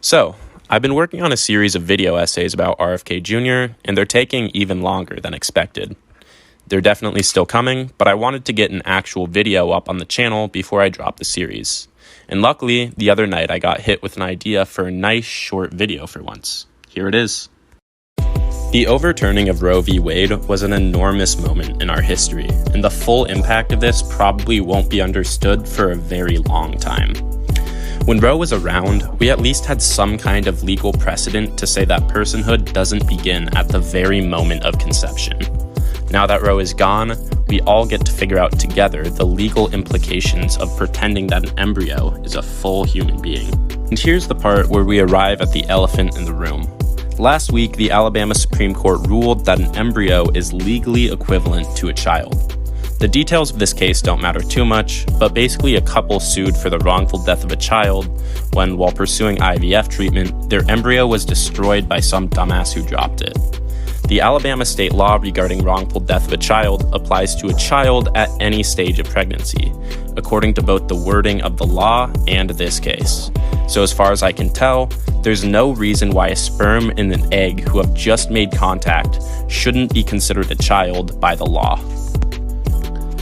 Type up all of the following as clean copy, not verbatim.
So, I've been working on a series of video essays about RFK Jr., and they're taking even longer than expected. They're definitely still coming, but I wanted to get an actual video up on the channel before I drop the series. And luckily, the other night I got hit with an idea for a nice short video for once. Here it is. The overturning of Roe v. Wade was an enormous moment in our history, and the full impact of this probably won't be understood for a very long time. When Roe was around, we at least had some kind of legal precedent to say that personhood doesn't begin at the very moment of conception. Now that Roe is gone, we all get to figure out together the legal implications of pretending that an embryo is a full human being. And here's the part where we arrive at the elephant in the room. Last week, the Alabama Supreme Court ruled that an embryo is legally equivalent to a child. The details of this case don't matter too much, but basically a couple sued for the wrongful death of a child when, while pursuing IVF treatment, their embryo was destroyed by some dumbass who dropped it. The Alabama state law regarding wrongful death of a child applies to a child at any stage of pregnancy, according to both the wording of the law and this case. So as far as I can tell, there's no reason why a sperm and an egg who have just made contact shouldn't be considered a child by the law.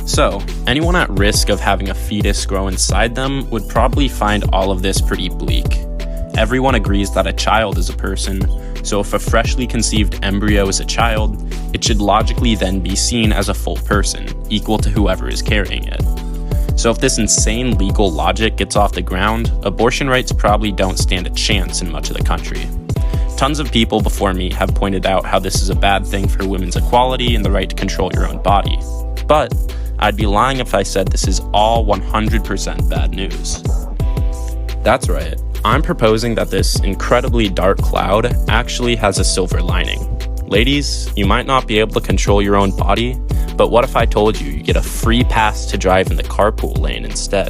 So, anyone at risk of having a fetus grow inside them would probably find all of this pretty bleak. Everyone agrees that a child is a person, so if a freshly conceived embryo is a child, it should logically then be seen as a full person, equal to whoever is carrying it. So if this insane legal logic gets off the ground, abortion rights probably don't stand a chance in much of the country. Tons of people before me have pointed out how this is a bad thing for women's equality and the right to control your own body. But I'd be lying if I said this is all 100% bad news. That's right. I'm proposing that this incredibly dark cloud actually has a silver lining. Ladies, you might not be able to control your own body, but what if I told you get a free pass to drive in the carpool lane instead?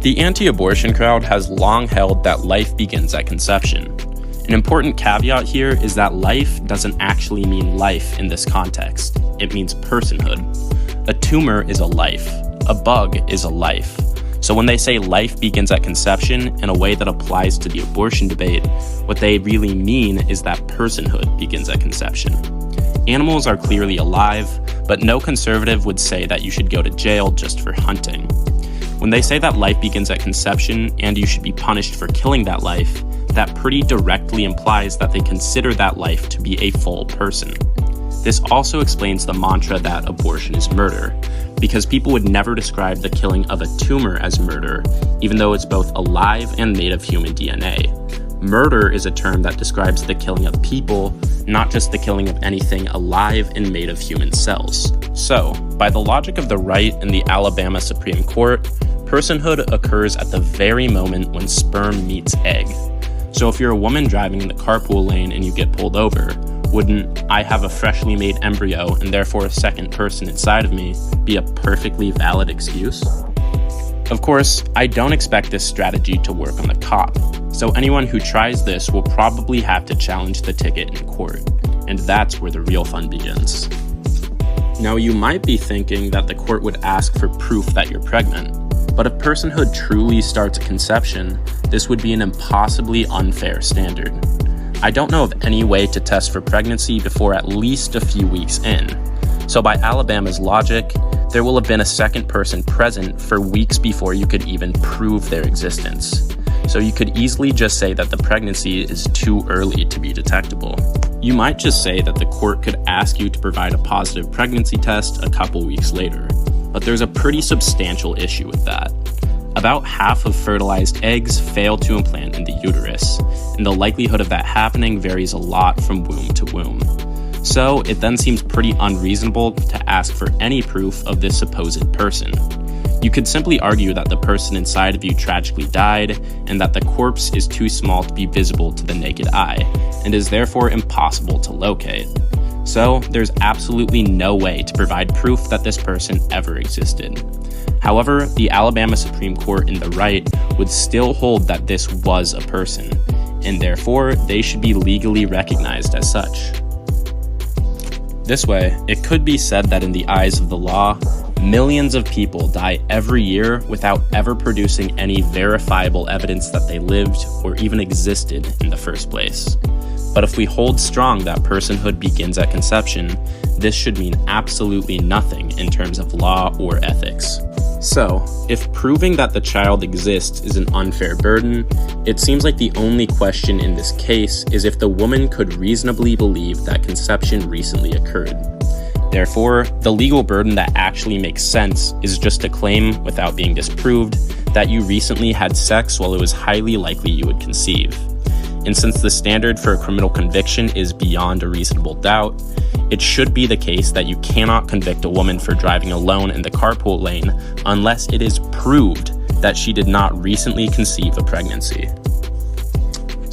The anti-abortion crowd has long held that life begins at conception. An important caveat here is that life doesn't actually mean life in this context. It means personhood. A tumor is a life. A bug is a life. So when they say life begins at conception in a way that applies to the abortion debate, what they really mean is that personhood begins at conception. Animals are clearly alive, but no conservative would say that you should go to jail just for hunting. When they say that life begins at conception and you should be punished for killing that life, that pretty directly implies that they consider that life to be a full person. This also explains the mantra that abortion is murder, because people would never describe the killing of a tumor as murder, even though it's both alive and made of human DNA. Murder is a term that describes the killing of people, not just the killing of anything alive and made of human cells. So, by the logic of the right in the Alabama Supreme Court, personhood occurs at the very moment when sperm meets egg. So if you're a woman driving in the carpool lane and you get pulled over, wouldn't "I have a freshly made embryo and therefore a second person inside of me" be a perfectly valid excuse? Of course, I don't expect this strategy to work on the cop, so anyone who tries this will probably have to challenge the ticket in court, and that's where the real fun begins. Now, you might be thinking that the court would ask for proof that you're pregnant, but if personhood truly starts at conception, this would be an impossibly unfair standard. I don't know of any way to test for pregnancy before at least a few weeks in. So by Alabama's logic, there will have been a second person present for weeks before you could even prove their existence. So you could easily just say that the pregnancy is too early to be detectable. You might just say that the court could ask you to provide a positive pregnancy test a couple weeks later. But there's a pretty substantial issue with that. About half of fertilized eggs fail to implant in the uterus, and the likelihood of that happening varies a lot from womb to womb. So it then seems pretty unreasonable to ask for any proof of this supposed person. You could simply argue that the person inside of you tragically died, and that the corpse is too small to be visible to the naked eye, and is therefore impossible to locate. So there's absolutely no way to provide proof that this person ever existed. However, the Alabama Supreme Court in the right would still hold that this was a person, and therefore they should be legally recognized as such. This way, it could be said that in the eyes of the law, Millions of people die every year without ever producing any verifiable evidence that they lived or even existed in the first place. But if we hold strong that personhood begins at conception, this should mean absolutely nothing in terms of law or ethics. So, if proving that the child exists is an unfair burden, it seems like the only question in this case is if the woman could reasonably believe that conception recently occurred. Therefore, the legal burden that actually makes sense is just to claim, without being disproved, that you recently had sex while it was highly likely you would conceive. And since the standard for a criminal conviction is beyond a reasonable doubt, it should be the case that you cannot convict a woman for driving alone in the carpool lane unless it is proved that she did not recently conceive a pregnancy.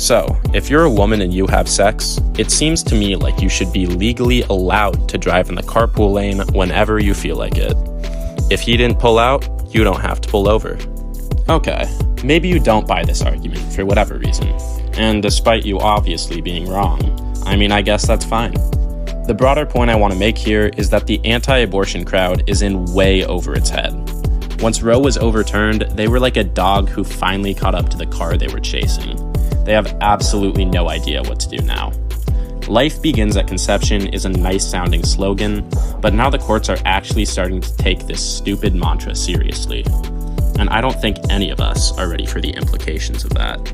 So, if you're a woman and you have sex, it seems to me like you should be legally allowed to drive in the carpool lane whenever you feel like it. If he didn't pull out, you don't have to pull over. Okay, maybe you don't buy this argument for whatever reason. And despite you obviously being wrong, I guess that's fine. The broader point I want to make here is that the anti-abortion crowd is in way over its head. Once Roe was overturned, they were like a dog who finally caught up to the car they were chasing. They have absolutely no idea what to do now. Life begins at conception is a nice sounding slogan, but now the courts are actually starting to take this stupid mantra seriously. And I don't think any of us are ready for the implications of that.